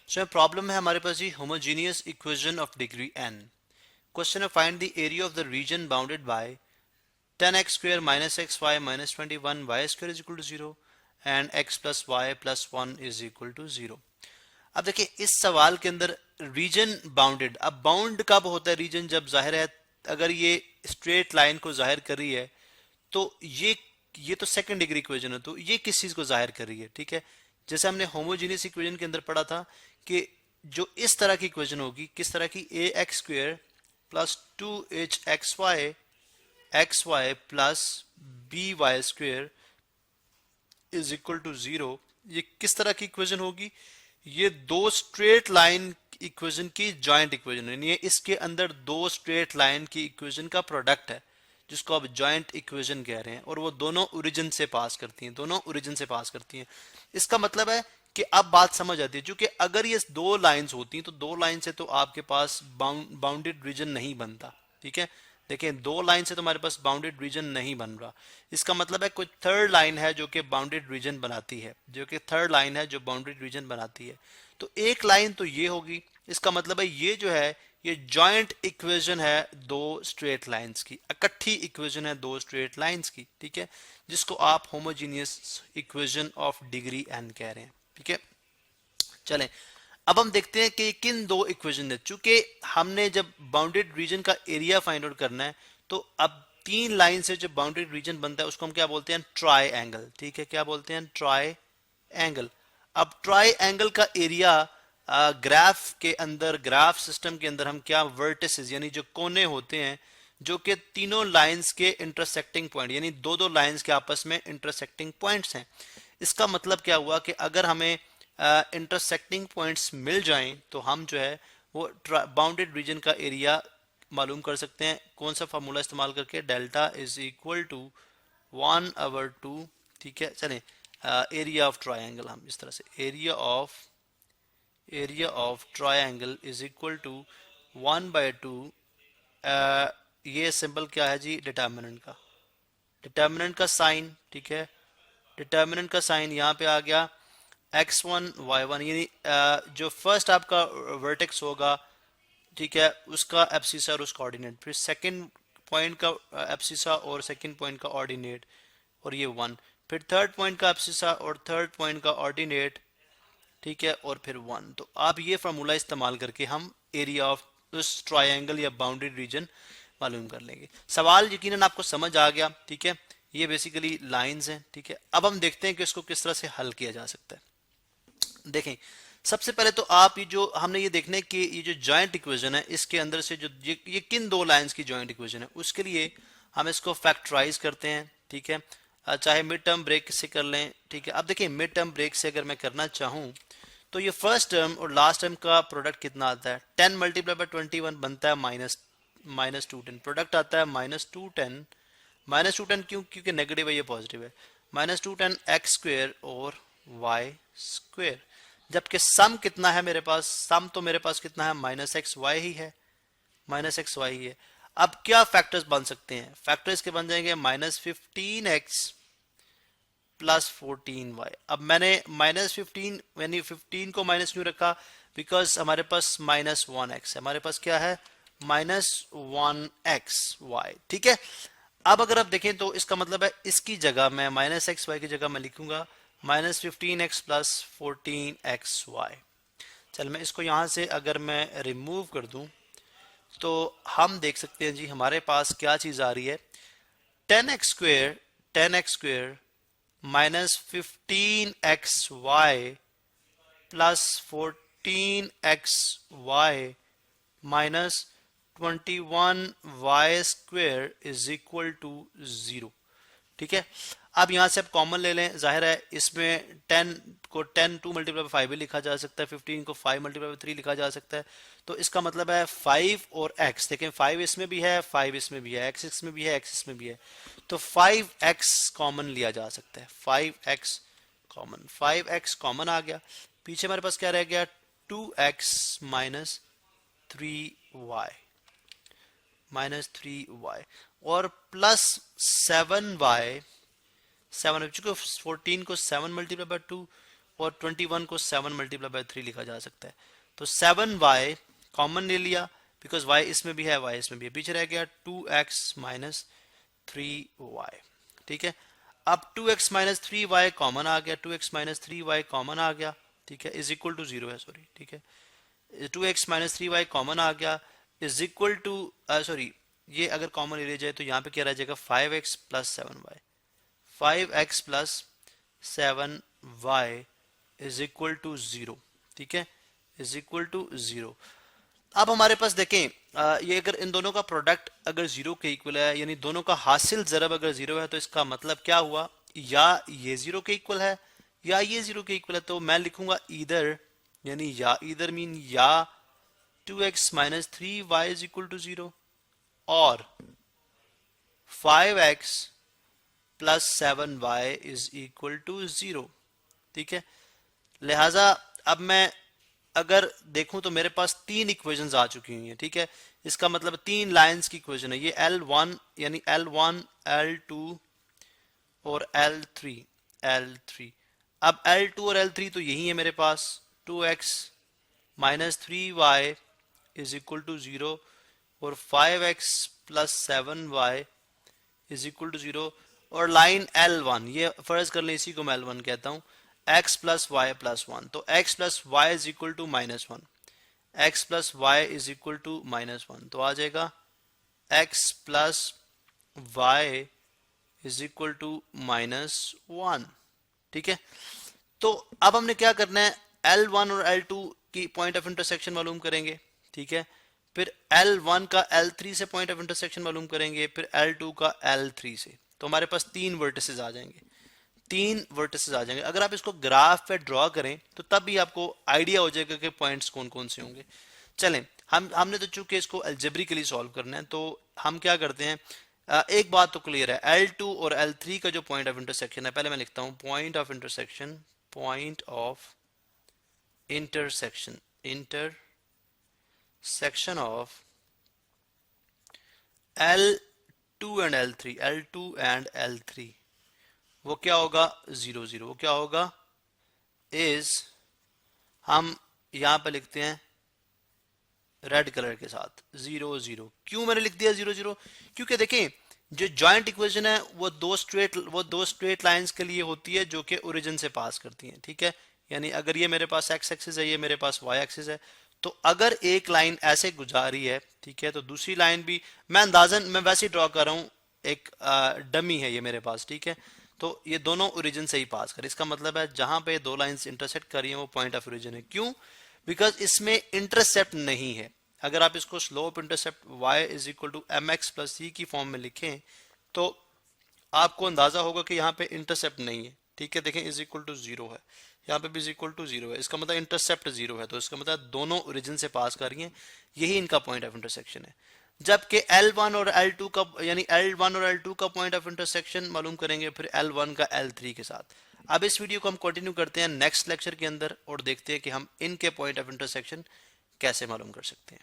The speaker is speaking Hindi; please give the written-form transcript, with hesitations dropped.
सो प्रॉब्लम है हमारे पास जी homogeneous equation of degree n। Question है find the area of the region bounded by 10x square minus xy minus 21 y square is equal to 0 and x plus y plus 1 is equal to 0। अब देखिए इस सवाल के अंदर रीजन बाउंडेड, अब बाउंड कब होता है रीजन, जब जाहिर है अगर ये स्ट्रेट लाइन को जाहिर कर रही है तो ये तो सेकंड डिग्री इक्वेशन है, तो ये किस चीज को जाहिर कर रही है, ठीक है। जैसे हमने होमोजीनियस इक्वेशन के अंदर पढ़ा था कि जो इस तरह की इक्वेशन होगी, किस तरह की, a x square plus 2h xy plus b y square is equal to 0। ये किस तरह की इक्वेशन होगी, ये दो स्ट्रेट लाइन इक्वेशन की जॉइंट इक्वेशन है, यानी इसके अंदर दो स्ट्रेट लाइन की इक्वेशन का प्रोडक्ट है जिसको आप जॉइंट इक्वेशन कह रहे हैं, और वो दोनों ओरिजिन से पास करती हैं, दोनों ओरिजिन से पास करती हैं। इसका मतलब है कि अब बात समझ आती है, क्योंकि अगर ये दो लाइंस होती तो दो लाइन से तो आपके पास बाउंडेड रीजन नहीं बनता, ठीक है। देखें दो लाइन से तो हमारे पास बाउंडेड रीजन नहीं बन रहा, इसका मतलब है कोई थर्ड लाइन है जो कि बाउंडेड रीजन बनाती है, जो कि थर्ड लाइन है जो बाउंडेड रीजन बनाती है। तो एक लाइन तो ये होगी, इसका मतलब है ये जो है ये जॉइंट इक्वेशन है दो स्ट्रेट लाइंस की, इकट्ठी इक्वेशन है दो स्ट्रेट लाइंस की, ठीक है, जिसको आप homogeneous equation of degree n कह रहे हैं, ठीक है। चलें अब हम देखते हैं कि किन दो इक्वेशन है। चूंकि हमने जब बाउंडेड रीजन का एरिया फाइंड आउट करना है तो अब तीन लाइन से जब बाउंडेड रीजन बनता है उसको हम क्या बोलते हैं, ट्राई एंगल, ठीक है, क्या बोलते हैं, ट्राई एंगल। अब ट्राई एंगल का एरिया ग्राफ के अंदर, ग्राफ सिस्टम के अंदर हम क्या, वर्टिसेस यानी जो कोने होते हैं जो कि तीनों लाइंस के इंटरसेक्टिंग पॉइंट, यानी दो दो लाइंस के आपस में इंटरसेक्टिंग पॉइंट्स हैं। इसका मतलब क्या हुआ कि अगर हमें इंटरसेक्टिंग पॉइंट्स मिल जाएं तो हम जो है वो बाउंडेड रीजन का एरिया मालूम कर सकते हैं। कौन सा फार्मूला इस्तेमाल करके, डेल्टा इज इक्वल टू 1/2, ठीक है। चलें एरिया ऑफ ट्रायंगल, हम इस तरह से area of triangle is equal to 1/2। ये सिंबल क्या है जी, डिटर्मिनेंट का, डिटर्मिनेंट का साइन, ठीक है, डिटर्मिनेंट का साइन यहाँ पे आ गया x1 y1, यानी जो फर्स्ट आपका वर्टेक्स होगा, ठीक है, उसका एब्सिसा और उसका ऑर्डिनेट, फिर सेकंड पॉइंट का एब्सिसा और सेकंड पॉइंट का ऑर्डिनेट, और ये 1, फिर थर्ड पॉइंट का एब्सिसा और थर्ड पॉइंट का ऑर्डिनेट, ठीक है, और फिर 1। तो आप ये फार्मूला इस्तेमाल करके हम एरिया ऑफ उस ट्रायंगल या बाउंड्री रीजन मालूम कर लेंगे। सवाल यकीनन आपको समझ आ गया, ठीक है, ये बेसिकली लाइंस हैं, ठीक है। अब हम देखते हैं कि इसको किस तरह से हल किया जा सकता है। देखें सबसे पहले तो आप ये जो हमने ये देखना है कि ये जो जॉइंट इक्वेशन है इसके अंदर से जो ये किन दो लाइंस की जॉइंट इक्वेशन है, उसके लिए हम इसको फैक्टराइज करते हैं, ठीक है, चाहे मिड टर्म ब्रेक से कर लें, ठीक है। अब देखिए मिड टर्म ब्रेक से अगर मैं करना चाहूं तो ये फर्स्ट टर्म और लास्ट टर्म का प्रोडक्ट कितना आता है, 10 मल्टीप्लाई बाय 21 बनता है माइनस 210, प्रोडक्ट आता है -210, -210 क्यों, क्योंकि नेगेटिव है, ये पॉजिटिव है, -210 एक्स स्क्वेयर और वाई स्क्वेयर। जबकि सम कितना है मेरे पास, सम तो मेरे पास कितना है, -xy ही है, -xy ही है। अब क्या फैक्टर्स बन सकते हैं, फैक्टर्स के बन जाएंगे -15x प्लस 14y। अब मैंने -15 यानी 15 को माइनस क्यों रखा, बिकॉज हमारे पास -1x है, हमारे पास क्या है, -1xy, ठीक है। अब अगर आप देखें तो इसका मतलब है इसकी जगह मैं -xy की जगह मैं लिखूंगा -15x प्लस 14xy। चल मैं इसको यहां से अगर मैं रिमूव कर दूं तो हम देख सकते हैं जी हमारे पास क्या चीज आ रही है, 10x square -15xy plus 14xy minus 21y square is equal to 0, ठीक है। अब यहां से आप कॉमन ले लें, जाहिर है इसमें 10 को 10 2 मल्टीप्लाई 5 भी लिखा जा सकता है, 15 को 5 मल्टीप्लाई 3 लिखा जा सकता है। तो इसका मतलब है 5 और x, देखें 5 इसमें भी है, 5 इसमें भी है, x इसमें भी है, x इसमें भी है, तो 5x कॉमन लिया जा सकता है, 5x कॉमन, 5x कॉमन आ गया, पीछे हमारे पास क्या रह गया, 2x माइनस 3y और प्लस 7y, 7 चूंकि 14 को 7 मल्टीप्लाई बाय 2 और 21 को 7 मल्टीप्लाई बाय 3 लिखा जा सकता है। तो 7y कॉमन ले लिया बिकॉज y इसमें भी है, y इसमें भी है, पीछे रह गया 2x माइनस 3y। ठीक है, अब 2x माइनस 3y कॉमन आ गया, 2x माइनस 3y कॉमन आ गया, ठीक है, इज इक्वल टू 0 है, सॉरी, ठीक है, 2x माइनस 3y कॉमन आ गया इज इक्वल टू सॉरी, ये अगर कॉमन ले लिया जाए तो यहाँ पे क्या रह जाएगा 5x plus 7y, 5x plus 7y is equal to 0, ठीक है, इज इक्वल टू 0। अब हमारे पास देखें ये अगर इन दोनों का प्रोडक्ट अगर 0 के इक्वल है, यानी दोनों का हासिल ज़रब अगर 0 है, तो इसका मतलब क्या हुआ, या ये 0 के इक्वल है या ये 0 के इक्वल है। तो मैं लिखूंगा ईदर, यानी या ईदर मीन या 2x माइनस 3y इज इक्वल टू 0 और 5x plus 7y is equal to 0, ठीक है। लिहाजा अब मैं अगर देखूं तो मेरे पास 3 इक्वेशंस आ चुकी हुई हैं, ठीक है, इसका मतलब 3 लाइंस की इक्वेशन है, ये L1 यानी L1 L2 और L3। अब L2 और L3 तो यही है मेरे पास, 2x माइनस 3y इज इक्वल टू 0 और 5x plus 7y is equal to 0 और लाइन L1, ये फर्ज कर लें इसी को मैं L1 कहता हूं, x प्लस वाई प्लस 1, तो x plus y is equal to minus 1, x plus y is equal to minus 1, तो आ जाएगा x plus y is equal to minus 1, ठीक है। तो अब हमने क्या करना है, L1 और L2 की पॉइंट ऑफ इंटरसेक्शन मालूम करेंगे, ठीक है, फिर L1 का L3 से पॉइंट ऑफ इंटरसेक्शन मालूम करेंगे, फिर L2 का L3 से, तो हमारे पास 3 वर्टिसेस आ जाएंगे, 3 वर्टिसेस आ जाएंगे। अगर आप इसको ग्राफ पे ड्रॉ करें तो तब भी आपको आइडिया हो जाएगा कि पॉइंट्स कौन कौन से होंगे। चलें, हमने तो चूंकि इसको अलजेब्रिकली सॉल्व करना है, तो हम क्या करते हैं, एक बात तो क्लियर है, L2 और L3 का जो पॉइंट ऑफ इंटरसेक्शन है, पहले मैं लिखता हूं point of intersection, point of intersection of L2 and L3, वो क्या होगा 0 0, वो क्या होगा इज, हम यहां पे लिखते हैं रेड कलर के साथ 0 0। क्यों मैंने लिख दिया 0 0, क्योंकि देखें जो जॉइंट इक्वेशन है वो दो स्ट्रेट लाइंस के लिए होती है जो कि ओरिजिन से पास करती हैं, ठीक है, यानी अगर ये मेरे पास x एक्सिस है, ये मेरे पास y एक्सिस है, तो अगर एक लाइन ऐसे गुजारी है, ठीक है, तो दूसरी लाइन भी मैं अंदाजन मैं वैसे ही ड्रॉ कर रहा हूं, एक डमी है ये मेरे पास, ठीक है, तो ये दोनों ओरिजिन से ही पास कर, इसका मतलब है जहां पे दो लाइंस इंटरसेक्ट कर रही हैं वो पॉइंट ऑफ ओरिजिन है। क्यों, बिकॉज इसमें इंटरसेप्ट नहीं है। अगर आप इसको slope intercept y is equal to mx plus c की फॉर्म में लिखें तो आपको अंदाजा होगा कि यहाँ पे इंटरसेप्ट नहीं है, ठीक है, देखें इज इक्वल टू 0 है, यहाँ पे भी इज इक्वल टू 0 है, इसका मतलब इंटरसेप्ट 0 है, तो इसका मतलब दोनों ओरिजिन से पास कर रही हैं, यही इनका पॉइंट ऑफ इंटरसेक्शन है। जबकि L1 और L2 का, यानी L1 और L2 का पॉइंट ऑफ इंटरसेक्शन मालूम करेंगे फिर L1 का L3 के साथ। अब इस वीडियो को हम कंटिन्यू करते हैं नेक्स्ट लेक्चर के अंदर और देखते हैं कि हम इनके पॉइंट ऑफ इंटरसेक्शन कैसे मालूम कर सकते हैं।